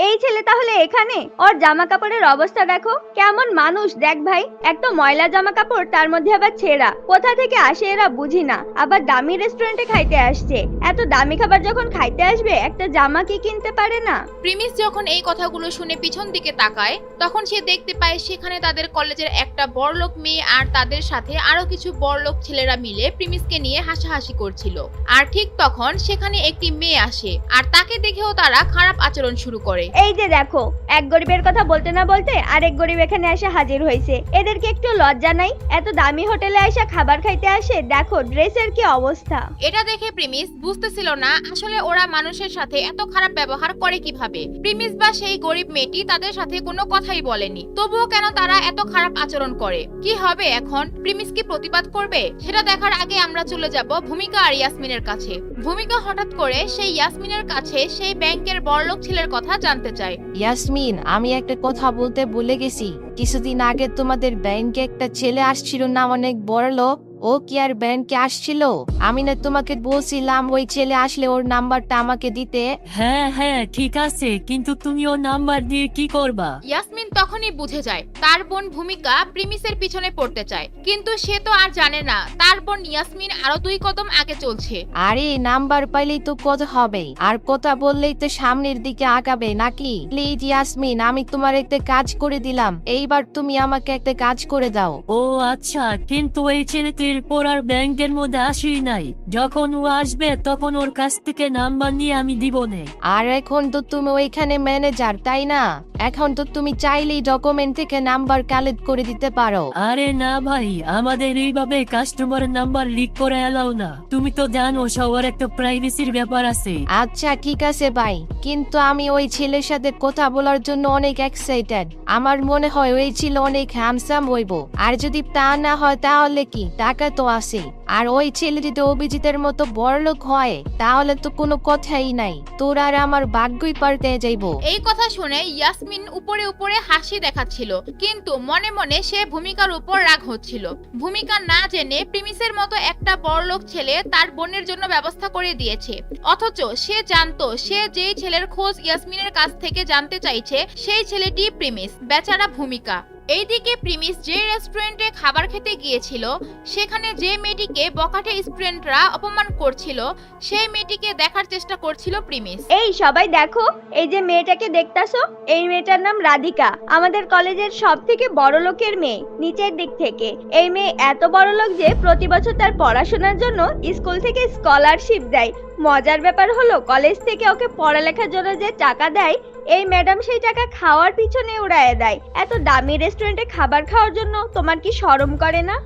এই ছেলে তাহলে এখানে? ওর জামা কাপড়ের অবস্থা দেখো, কেমন মানুষ দেখ ভাই। এক তো ময়লা জামা কাপড়, তার মধ্যে আবার ছেঁড়া। কোথা থেকে আসে এরা বুঝি না। আবার দামি রেস্টুরেন্টে খাইতে আসছে। এত দামি খাবার যখন খাইতে আসবে, একটা জামা কি কিনতে পারে না? প্রিমিস যখন এই কথাগুলো শুনে পিছন দিকে তাকায়, তখন সে দেখতে পায় সেখানে তাদের কলেজের একটা বড়লোক মেয়ে আর তাদের সাথে আরো কিছু বড়লোক ছেলেরা মিলে প্রিমিসকে নিয়ে হাসাহাসি করছিল। আর ঠিক তখন সেখানে একটি মেয়ে আসে, আর তাকে দেখেও তারা খারাপ আচরণ শুরু করে। এই যে দেখো, এক গরিবের কথা বলতে না বলতে আরেক গরিব এখানে এসে হাজির হয়েছে। এদেরকে একটু লজ্জা নাই? এত দামি হোটেলে এসে খাবার খাইতে আসে, দেখো ড্রেসের কি অবস্থা। এটা দেখে প্রিমিস বুঝতেছিল না আসলে ওরা মানুষের সাথে এত খারাপ ব্যবহার করে কিভাবে। প্রিমিস বা সেই গরিব মেয়েটি তাদের সাথে কোনো কথাই বলেনি, তবুও কেন তারা এত খারাপ আচরণ করে। কি হবে এখন? প্রিমিস কি প্রতিবাদ করবে? সেটা দেখার আগে আমরা চলে যাব ভূমিকা আর ইয়াসমিনের কাছে। ভূমিকা হঠাৎ করে সেই ইয়াসমিনের কাছে সেই ব্যাংকের বড়লোক ছেলের কথা জানতে চায়। ইয়াসমিন, আমি একটা কথা বলতে ভুলে গেছি। কিছুদিন আগে তোমাদের ব্যাংকে একটা ছেলে আসছিল না, অনেক বড় লোক। ও কি আর ব্যাংকে আসছিল? আমি না তোমাকে বলছিলাম ওই ছেলে আসলে ওর নাম্বারটা আমাকে দিতে। হ্যাঁ হ্যাঁ ঠিক আছে, কিন্তু তুমি ওর নাম্বার দিয়ে কি করবা? ইয়াসমিন তখনই বুঝে যায় তার বোন ভূমিকা প্রিমিসের পিছনে পড়তে চায়, কিন্তু সে তো আর জানে না তার বোন ইয়াসমিন আরো 2 কদম আগে চলছে। আরে নাম্বার পাইলেই তো কথা হবে, আর কথা বললেই তো সামনের দিকে আগাবে নাকি? প্লিজ ইয়াসমিন, আমি তোমার একটা কাজ করে দিলাম, এইবার তুমি আমাকে একটা কাজ করে দাও। ও আচ্ছা, কিন্তু এই ছেলেটির পর আর ব্যাংকের মধ্যে আসি নাই। যখন ও আসবে তখন ওর কাছ থেকে নাম্বার নিয়ে আমি দিব নে। আর এখন তো তুমি ওইখানে ম্যানেজার, তাই না? এখন তো তুমি চাইলেই ডকুমেন্ট থেকে নাম্বার কালেক্ট করে দিতে পারো। আরে না ভাই, আমাদের এইভাবে কাস্টমার নাম্বার লিক করে এলাও না। তুমি তো জানো সবার একটা প্রাইভেসির ব্যাপার আছে। আচ্ছা ঠিক আছে ভাই, কিন্তু আমি ওই ছেলের সাথে কথা বলার জন্য অনেক এক্সাইটেড। আমার মনে হয় ওই ছেলে অনেক হ্যান্ডসাম হইব, আর যদি তা না হয় তাহলে কি, টাকা তো আছে। আর ওই ছেলে যদি অভিজিতের মতো বড়লোক হয় তাহলে তো কোনো কথাই নাই, তোর আর আমার ভাগ্যই পাল্টে যাইব। এই কথা শুনে ইয়াসমিন উপরে উপরে হাসি দেখাচ্ছিল, কিন্তু মনে মনে সে ভূমিকার উপর রাগ হচ্ছিল। ভূমিকা না জেনে প্রিমিসের মতো একটা বড়লোক ছেলে তার বোনের জন্য ব্যবস্থা করে দিয়েছে, অথচ সে জানতো সে যেই ছেলের খোঁজ ইয়াসমিনের কাছ থেকে জানতে চাইছে সেই ছেলেটি প্রিমিস, বেচারা ভূমিকা। এইদিকে প্রিমিস যে রেস্টুরেন্টে খাবার খেতে গিয়েছিল, সেখানে যে মেয়েটিকে বখাটে স্টুডেন্টরা অপমান করছিল, সেই মেয়েটিকে দেখার চেষ্টা করছিল প্রিমিস। এই সবাই দেখো, এই যে মেয়েটাকে দেখতাছো, এই মেয়েটার নাম রাধিকা। আমাদের কলেজের সব থেকে বড় লোকের মেয়ে, নিচের দিক থেকে। এই মেয়ে এত বড় লোক যে প্রতি বছর তার পড়াশোনার জন্য স্কুল থেকে স্কলারশিপ দেয়। মজার ব্যাপার হলো, কলেজ থেকে ওকে পড়ালেখার জন্য যে টাকা দেয়, এই ম্যাডাম সেই টাকা খাওয়ার পিছনে উড়ায় দেয়। এত দামি রেস্টুরেন্টে খাবার খাওয়ার জন্য তোমার কি শরম করে না?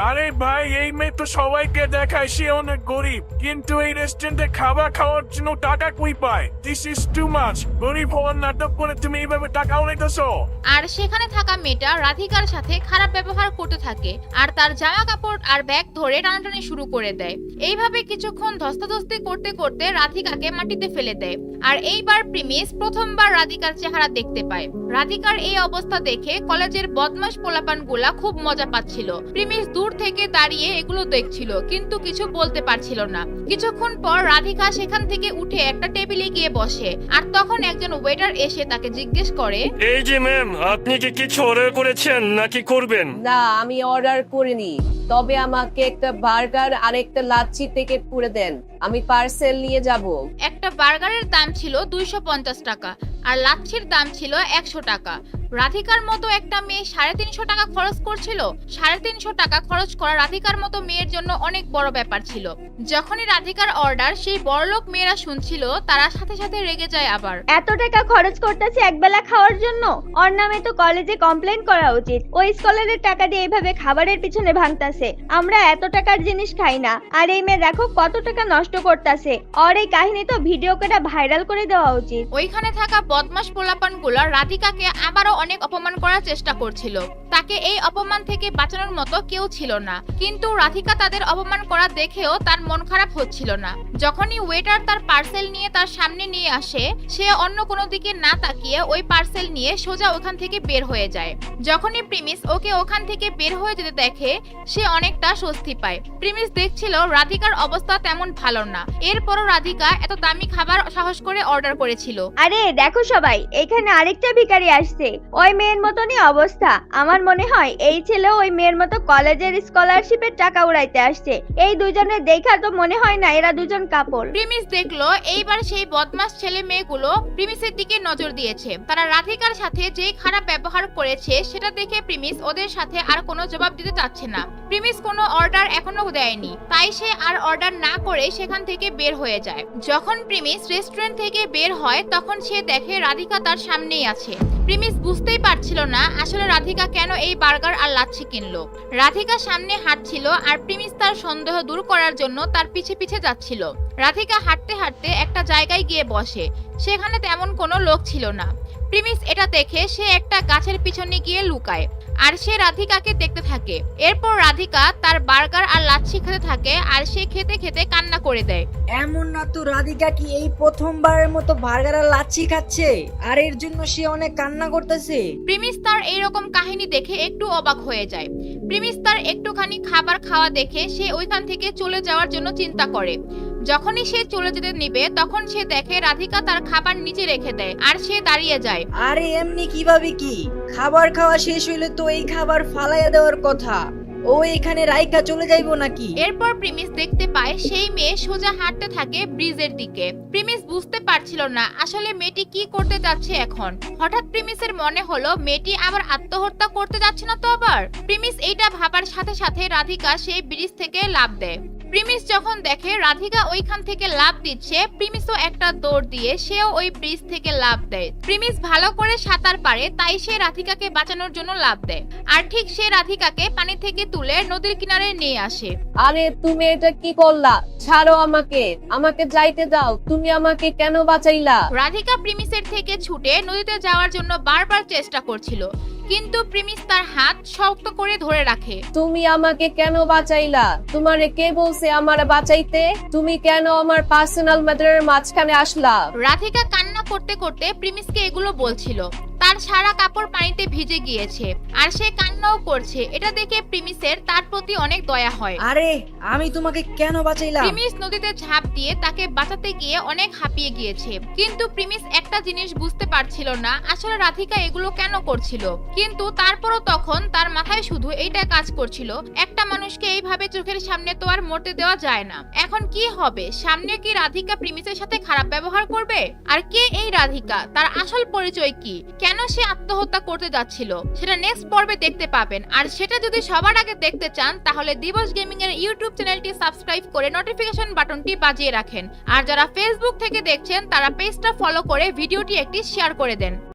আরে ভাই, এই মেয়ে তো সবাইকে দেখায় সে অনেক গরিব, কিন্তু এই রেস্টুরেন্টে খাবার খাওয়ার জন্য টাকা কই পায়? This is too much. গরিব হওয়ার নাটক করে তুমি এইভাবে টাকা উড়াইতেছো। আর সেখানে থাকা মেয়েটা রাধিকার সাথে খারাপ ব্যবহার করতে থাকে, আর তার জামা কাপড় আর ব্যাগ ধরে টানাটানি শুরু করে দেয়। এইভাবে কিছুক্ষণ ধস্তাধস্তি করতে করতে রাধিকাকে মাটিতে ফেলে দেয়। আর এইবার প্রিমিস প্রথমবার রাধিকার চেহারা দেখতে পায়। রাধিকার এই অবস্থা দেখে কলেজের বদমাশ পোলাপানগুলা খুব মজা পাচ্ছিল। প্রিমিস দূর থেকে দাঁড়িয়ে এগুলো দেখছিল, কিন্তু কিছু বলতে পারছিল না। কিছুক্ষণ পর রাধিকা সেখান থেকে উঠে একটা টেবিলে গিয়ে বসে, আর তখন একজন ওয়েটার এসে তাকে জিজ্ঞেস করে, এই যে ম্যাম, আপনি কি কিছু অর্ডার করেছেন নাকি করবেন? না, আমি অর্ডার করিনি, তবে আমাকে একটা বার্গার আর একটা লাচ্ছি প্যাকেট করে দেন, আমি পার্সেল নিয়ে যাব। একটা বার্গারের দাম ছিল 250 টাকা আর লাচ্ছির দাম ছিল 100 টাকা। রাধিকার মতো একটা মেয়ে 350 টাকা খরচ করছিল। 350 টাকা খরচ করা রাধিকার মতো মেয়ের জন্য অনেক বড় ব্যাপার ছিল। যখনই রাধিকার অর্ডার সেই বড়লোক মেয়েরা শুনছিল, তারা সাথে সাথে রেগে যায়। আবার এত টাকা খরচ করতেছে একবেলা খাওয়ার জন্য? ওর নামে তো কলেজে কমপ্লেন করা উচিত। ওই স্কলারের টাকা দিয়ে এইভাবে খাবারের পিছনে ভাঙতাছে। আমরা এত টাকার জিনিস খাই না, আর এই মেয়ে দেখো কত টাকা নষ্ট করতেছে। আর এই কাহিনী তো ভিডিও করে ভাইরাল করে দেওয়া উচিত। ওইখানে থাকা বদমাশ পোলাপানগুলো রাধিকাকে আবারও অনেক অপমান করার চেষ্টা করছিল। তাকে এই অপমান থেকে বাঁচানোর মতো কেউ ছিল না, কিন্তু রাধিকা তাদের অপমান করা দেখেও তার মন খারাপ হচ্ছিল না। যখনই ওয়েটার তার পার্সেল নিয়ে তার সামনে নিয়ে আসে, সে অন্য কোনো দিকে না তাকিয়ে ওই পার্সেল নিয়ে সোজা ওখান থেকে বের হয়ে যায়। যখনই প্রিমিস ওকে ওখান থেকে বের হয়ে যেতে দেখে, সে অনেকটা স্বস্তি পায়। প্রিমিস দেখছিল রাধিকার অবস্থা তেমন ভালো না, এরপরও রাধিকা এত দামি খাবার সাহস করে অর্ডার করেছিল। আরে দেখো দেখো সবাই, এখানে আরেকটা ভিখারি আসছে। ওই মেয়ের মতনই অবস্থা। আমার মনে হয় এই ছেলেও ওই মেয়ের মতো কলেজের স্কলারশিপের টাকা উড়াইতে আসছে। এই দুজনের দেখা তো মনে হয় না এরা দুজন কাপড়। প্রিমিস দেখলো এইবার সেই বদমাস ছেলে মেয়েগুলো প্রিমিসের দিকে নজর দিয়েছে। তারা রাধিকার সাথে যে খারাপ ব্যবহার করেছে সেটা দেখে প্রিমিস ওদের সাথে আর কোনো জবাব দিতে চাচ্ছে না। প্রিমিস কোনো অর্ডার এখনো দেয়নি, তাই সে আর অর্ডার না করে সেখান থেকে বের হয়ে যায়। যখন প্রিমিস রেস্টুরেন্ট থেকে বের হয় তখন সে দেখে রাধিকা তার সামনেই আছে। প্রিমিস বুঝতেই পারছিল না আসলে রাধিকা কেন এই বার্গার আর লাচ্ছি কিনলো। রাধিকা সামনে হাঁটছিল আর প্রিমিস তার সন্দেহ দূর করার জন্য তার পিছে পিছে যাচ্ছিল। রাধিকা হাঁটতে হাঁটতে একটা জায়গায় গিয়ে বসে। সেখানে তেমন কোনো লোক ছিল না। প্রিমিস এটা দেখে সে একটা গাছের পিছনে গিয়ে লুকায় আর সে রাধিকাকে দেখতে থাকে। এরপর রাধিকা তার বার্গার আর লাচ্ছি খেতে থাকে আর সে খেতে খেতে কান্না করে দেয়। এমন না তো রাধিকা কি এই প্রথমবারের মতো বার্গার আর লাচ্ছি খাচ্ছে আর এর জন্য সে অনেক কান্না করতেছে? প্রিমিস তার এইরকম কাহিনী দেখে একটু অবাক হয়ে যায়। প্রিমিস তার একটুখানি খাবার খাওয়া দেখে সে ওইখান থেকে চলে যাওয়ার জন্য চিন্তা করে। যখনই সে চলে যেতে নিবে তখন সে দেখে রাধিকা তার খাবার নিচে রেখে দেয় আর সে দাঁড়িয়ে যায়। আরে এমনি কিভাবে কি? খাবার খাওয়া শেষ হইলে তো এই খাবার ফালাইয়া দেওয়ার কথা। ও এখানে রাইকা চলে যাইবো নাকি? এরপর প্রিমিস দেখতে পায় সেই মেয়ে সোজা হাঁটতে থাকে ব্রিজের দিকে। প্রিমিস বুঝতে পারছিল না আসলে মেয়েটি কি করতে যাচ্ছে এখন। হঠাৎ প্রিমিসের মনে হলো মেয়েটি আবার আত্মহত্যা করতে যাচ্ছে না তো আবার। প্রিমিস এইটা ভাবার সাথে সাথে রাধিকা সেই ব্রিজ থেকে লাফ দেয়। প্রিমিস যখন দেখে রাধিকা ওইখান থেকে লাফ দিচ্ছে, প্রিমিসও একটা দৌড় দিয়ে সেও ওই ব্রিজ থেকে লাফ দেয়। প্রিমিস ভালো করে সাঁতার পারে তাই সে রাধিকাকে বাঁচানোর জন্য লাফ দেয় আর ঠিক সে রাধিকাকে পানি থেকে তুলে নদীর কিনারে নিয়ে আসে। আরে তুমি এটা কি করলা? ছাড়ো আমাকে, আমাকে যাইতে দাও। তুমি আমাকে কেন বাঁচাইলা? রাধিকা প্রিমিসের থেকে ছুটে নদীতে যাওয়ার জন্য বারবার চেষ্টা করছিল, কিন্তু প্রিমিস তার হাত শক্ত করে ধরে রাখে। তুমি আমাকে কেন বাঁচাইলা? তোমারে কে বলছে আমারে বাঁচাইতে? তুমি কেন আমার পার্সোনাল ম্যাটারের মাঝখানে আসলা? রাধিকা কান্না করতে করতে প্রিমিসকে এগুলো বলছিল। তার সারা কাপড় পানিতে ভিজে গিয়েছে আর সে কান্নাও করছে। এটা দেখে প্রিমিসের তার প্রতি অনেক দয়া হয়। আরে আমি তোমাকে কেন বাঁচাইলাম? প্রিমিস নদীতে ঝাঁপ দিয়ে তাকে বাঁচাতে গিয়ে অনেক হাঁপিয়ে গিয়েছে, কিন্তু প্রিমিস একটা জিনিস বুঝতে পারছিল না আসলে রাধিকা এগুলো কেন করছিল। কিন্তু তারপরও তখন তার মাথায় শুধু এইটা কাজ করছিল, একটা মানুষকে এইভাবে চোখের সামনে তো আর মরতে দেওয়া যায় না। এখন কি হবে? সামনে কি রাধিকা প্রিমিসের সাথে খারাপ ব্যবহার করবে? আর কে এই রাধিকা? তার আসল পরিচয় কি? কেন সে আত্মহত্যা করতে যাচ্ছিল? সেটা নেক্সট পর্বে দেখতে পাবেন। আর সেটা যদি সবার আগে দেখতে চান তাহলে দিবস গেমিং এর ইউটিউব চ্যানেলটি সাবস্ক্রাইব করে নোটিফিকেশন বাটনটি বাজিয়ে রাখেন। আর যারা ফেসবুক থেকে দেখছেন তারা পেজটা ফলো করে ভিডিওটি একটি শেয়ার করে দেন।